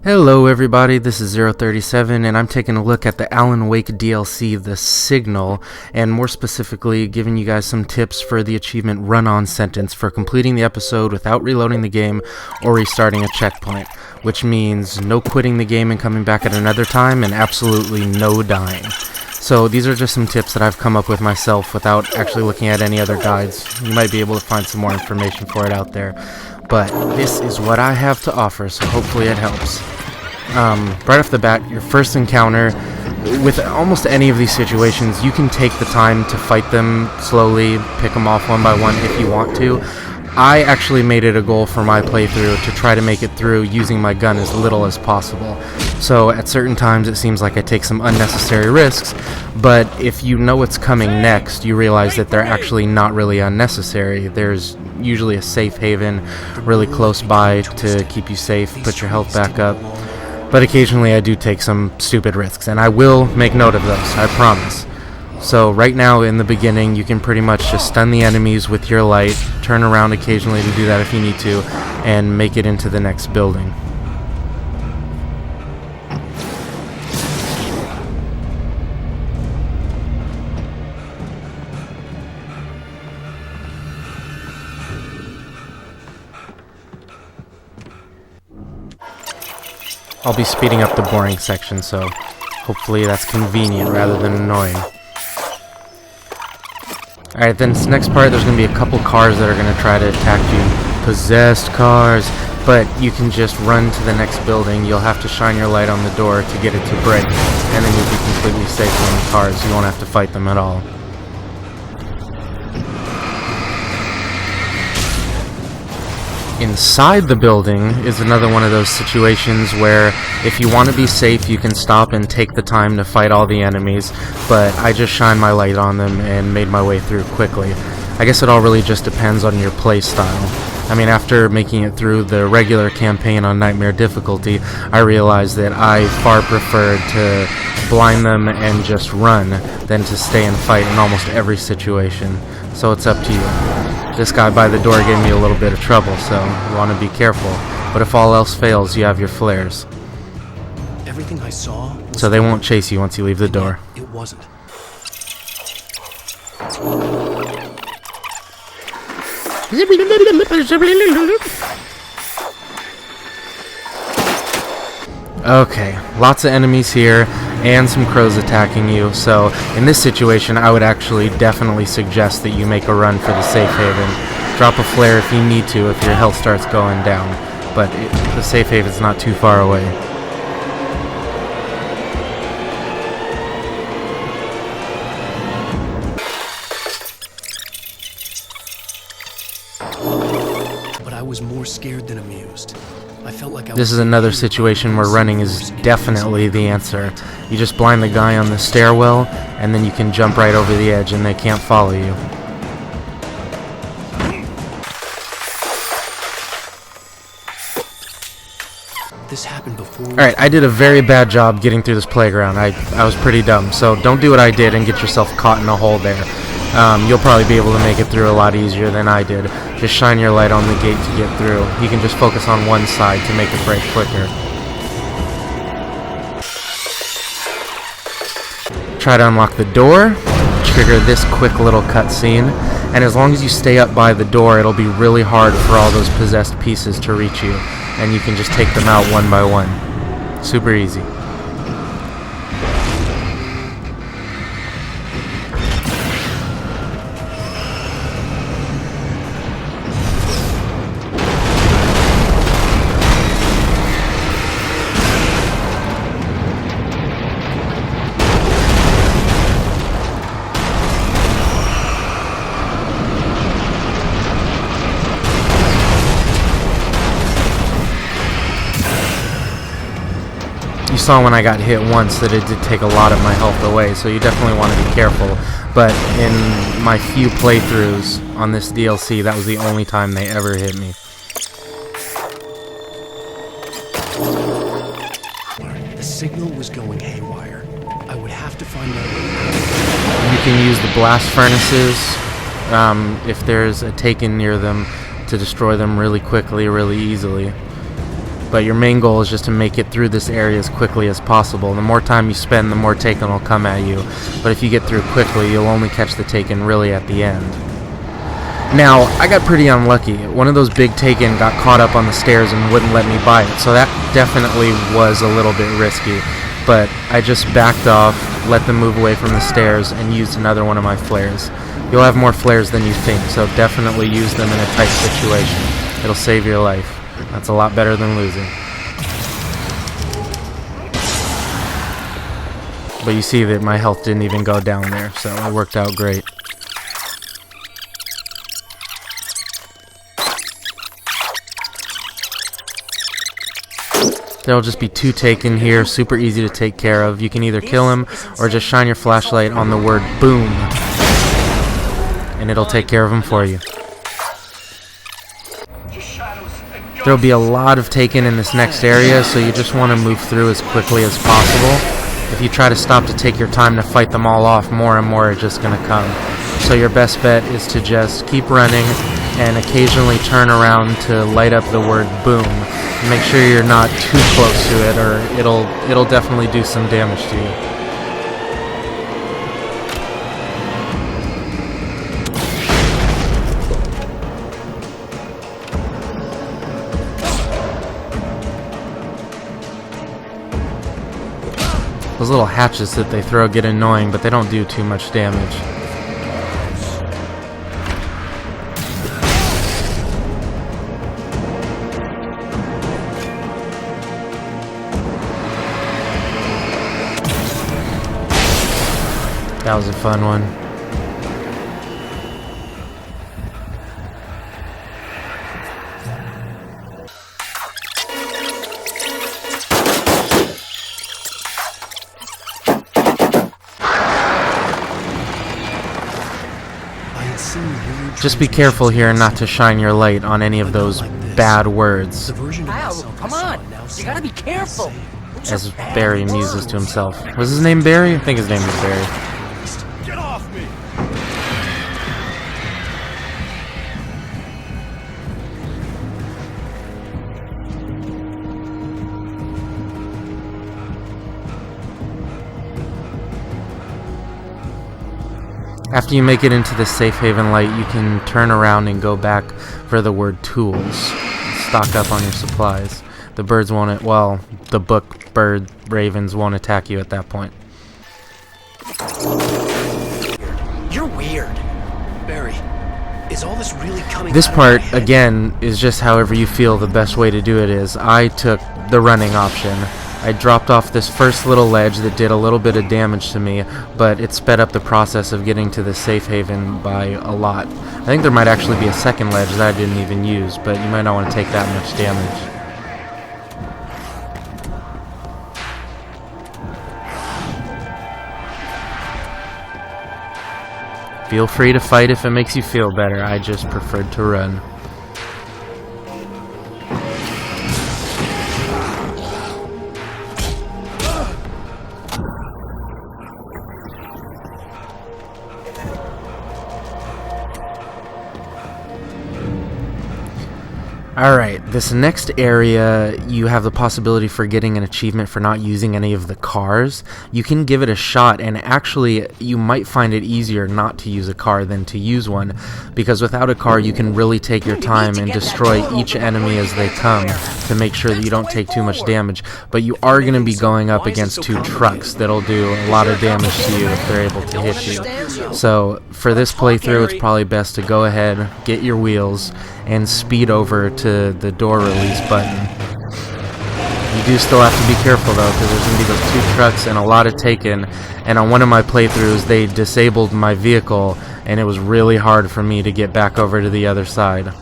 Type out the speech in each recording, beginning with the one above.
Hello everybody, this is 037 and I'm taking a look at the Alan Wake DLC, The Signal, and more specifically giving you guys some tips for the achievement Run-On Sentence for completing the episode without reloading the game or restarting a checkpoint, which means no quitting the game and coming back at another time and absolutely no dying. So these are just some tips that I've come up with myself without actually looking at any other guides. You might be able to find some more information for it out there. But this is what I have to offer, so hopefully it helps. Right off the bat, your first encounter, with almost any of these situations, you can take the time to fight them slowly, pick them off one by one if you want to. I actually made it a goal for my playthrough to try to make it through using my gun as little as possible. So at certain times it seems like I take some unnecessary risks, but if you know what's coming next, you realize that they're actually not really unnecessary. There's usually a safe haven really close by to keep you safe, put your health back up. But occasionally I do take some stupid risks, and I will make note of those, I promise. So right now in the beginning you can pretty much just stun the enemies with your light, turn around occasionally to do that if you need to, and make it into the next building. I'll be speeding up the boring section, so hopefully that's convenient rather than annoying. Alright, then this next part, there's going to be a couple cars that are going to try to attack you. Possessed cars. But you can just run to the next building. You'll have to shine your light on the door to get it to break. And then you'll be completely safe from the cars. You won't have to fight them at all. Inside the building is another one of those situations where if you want to be safe, you can stop and take the time to fight all the enemies, but I just shined my light on them and made my way through quickly. I guess it all really just depends on your play style. I mean, after making it through the regular campaign on Nightmare difficulty, I realized that I far preferred to blind them and just run than to stay and fight in almost every situation. So it's up to you. This guy by the door gave me a little bit of trouble, so you want to be careful. But if all else fails, you have your flares. Everything I saw was so they won't chase you once you leave the door. It wasn't. Okay, lots of enemies here and some crows attacking you, so in this situation I would actually definitely suggest that you make a run for the safe haven. Drop a flare if you need to if your health starts going down, but the safe haven's not too far away. But I was more scared than amused. I felt like this is another situation where running is definitely the answer. You just blind the guy on the stairwell, and then you can jump right over the edge and they can't follow you. This happened before. Alright, I did a very bad job getting through this playground. I was pretty dumb, so don't do what I did and get yourself caught in a hole there. You'll probably be able to make it through a lot easier than I did. Just shine your light on the gate to get through. You can just focus on one side to make it break quicker. Try to unlock the door, trigger this quick little cutscene, and as long as you stay up by the door, it'll be really hard for all those possessed pieces to reach you, and you can just take them out one by one. Super easy. You saw when I got hit once that it did take a lot of my health away, so you definitely want to be careful. But in my few playthroughs on this DLC, that was the only time they ever hit me. The signal was going haywire. I would have to find out. You can use the blast furnaces if there's a taken near them to destroy them really quickly, really easily. but your main goal is just to make it through this area as quickly as possible. The more time you spend, the more Taken will come at you, but if you get through quickly, you'll only catch the Taken really at the end. Now, I got pretty unlucky. One of those big Taken got caught up on the stairs and wouldn't let me buy it, so that definitely was a little bit risky, but I just backed off, let them move away from the stairs, and used another one of my flares. You'll have more flares than you think, so definitely use them in a tight situation. It'll save your life. That's a lot better than losing. But you see that my health didn't even go down there, so it worked out great. There'll just be 2 Taken here, super easy to take care of. You can either kill him or just shine your flashlight on the word boom, and it'll take care of him for you. There'll be a lot of Taken in this next area, so you just want to move through as quickly as possible. If you try to stop to take your time to fight them all off, more and more are just going to come. So your best bet is to just keep running and occasionally turn around to light up the word boom. Make sure you're not too close to it, or it'll definitely do some damage to you. Those little hatchets that they throw get annoying, but they don't do too much damage. That was a fun one. Just be careful here not to shine your light on any of those bad words. Ow, come on! You gotta be careful! As Barry muses to himself. Was his name Barry? I think his name was Barry. Get off me! After you make it into the safe haven light, you can turn around and go back for the word tools. Stock up on your supplies. The birds won't, well, the book bird ravens won't attack you at that point. You're weird. Barry, is all this really coming This out of part, my head? again, is just however you feel the best way to do it is. I took the running option. I dropped off this first little ledge that did a little bit of damage to me, but it sped up the process of getting to the safe haven by a lot. I think there might actually be a second ledge that I didn't even use, but you might not want to take that much damage. Feel free to fight if it makes you feel better. I just preferred to run. Alright, this next area, you have the possibility for getting an achievement for not using any of the cars. You can give it a shot, and actually, you might find it easier not to use a car than to use one, because without a car, you can really take your time and destroy each enemy as they come to make sure that you don't take too much damage. But you are going to be going up against 2 trucks that'll do a lot of damage to you if they're able to hit you. So, for this playthrough, it's probably best to go ahead, get your wheels, and speed over to the door release button. You do still have to be careful though, because there's going to be those 2 trucks and a lot of Taken, and on one of my playthroughs they disabled my vehicle and it was really hard for me to get back over to the other side.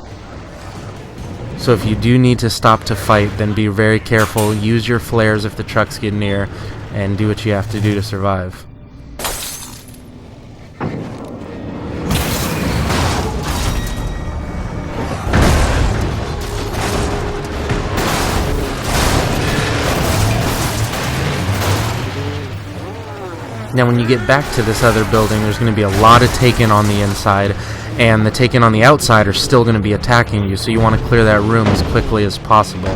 So if you do need to stop to fight, then be very careful, use your flares if the trucks get near, and do what you have to do to survive. Now when you get back to this other building, there's going to be a lot of Taken on the inside, and the Taken on the outside are still going to be attacking you, so you want to clear that room as quickly as possible.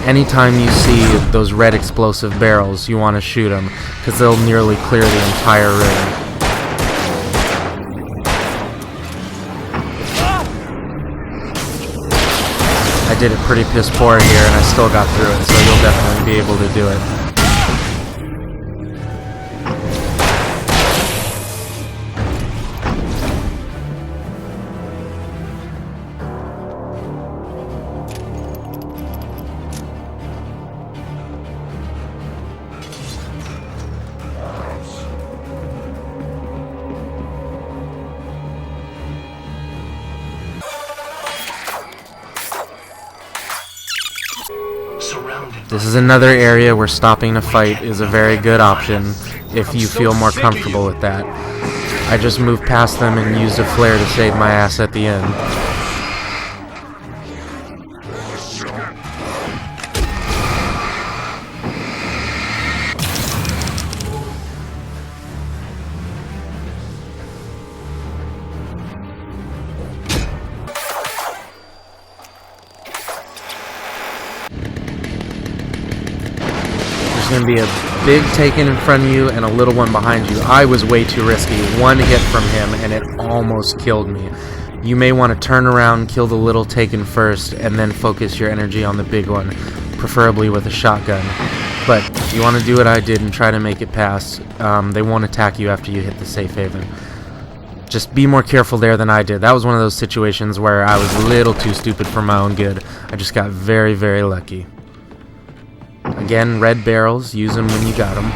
Anytime you see those red explosive barrels, you want to shoot them, because they'll nearly clear the entire room. I did it pretty piss poor here, and I still got through it, so you'll definitely be able to do it. This is another area where stopping a fight is a very good option if you feel more comfortable with that. I just moved past them and used a flare to save my ass at the end. Going to be a big taken in front of you and a little one behind you. I was way too risky. One hit from him and it almost killed me. You may want to turn around, kill the little taken first, and then focus your energy on the big one, preferably with a shotgun. But if you want to do what I did and try to make it past, they won't attack you after you hit the safe haven. Just be more careful there than I did. That was one of those situations where I was a little too stupid for my own good. I just got very, very lucky. Again, red barrels, use them when you got them.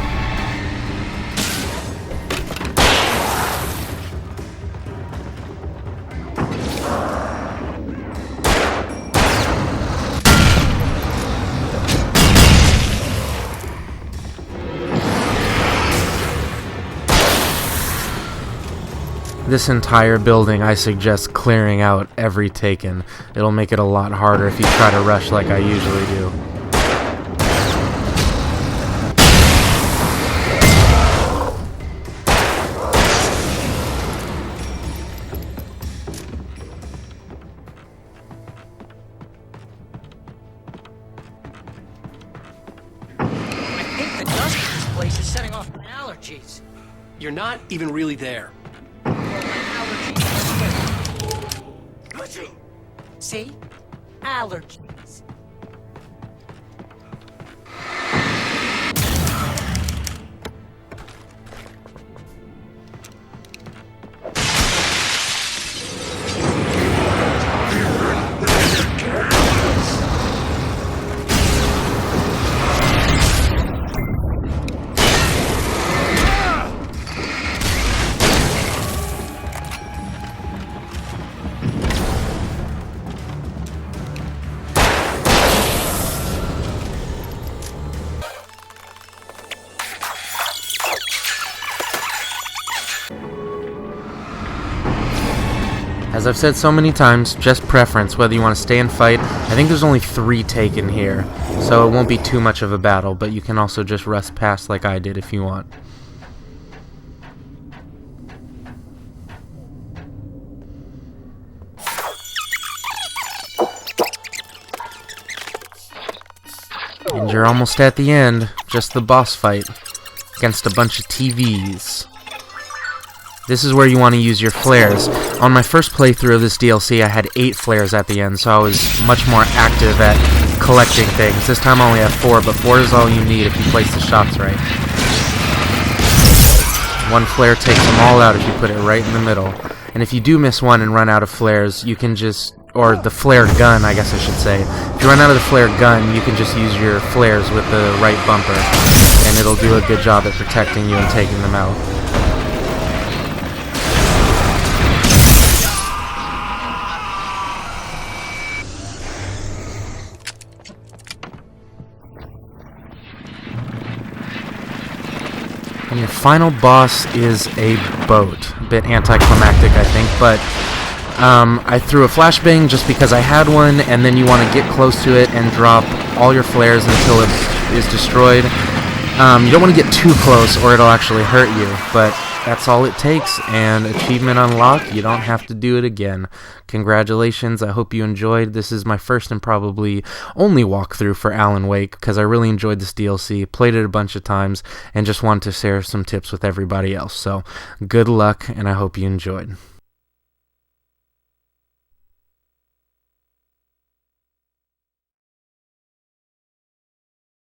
This entire building, I suggest clearing out every taken. It'll make it a lot harder if you try to rush like I usually do. Allergies. You're not even really there. See? Allergies. As I've said so many times, just preference, whether you want to stay and fight. I think there's only 3 taken here, so it won't be too much of a battle, but you can also just rust past like I did if you want. And you're almost at the end, just the boss fight against a bunch of TVs. This is where you want to use your flares. On my first playthrough of this DLC, I had 8 flares at the end, so I was much more active at collecting things. This time I only have 4, but 4 is all you need if you place the shots right. One flare takes them all out if you put it right in the middle. And if you do miss one and run out of flares, you can just... or the flare gun, I guess I should say. If you run out of the flare gun, you can just use your flares with the right bumper, and it'll do a good job at protecting you and taking them out. And your final boss is a boat. A bit anticlimactic, I think, but I threw a flashbang just because I had one, and then you want to get close to it and drop all your flares until it is destroyed. You don't want to get too close or it'll actually hurt you, but that's all it takes, and achievement unlocked. You don't have to do it again. Congratulations. I hope you enjoyed. This is my first and probably only walkthrough for Alan Wake, because I really enjoyed this DLC, played it a bunch of times, and just wanted to share some tips with everybody else. So good luck, and I hope you enjoyed.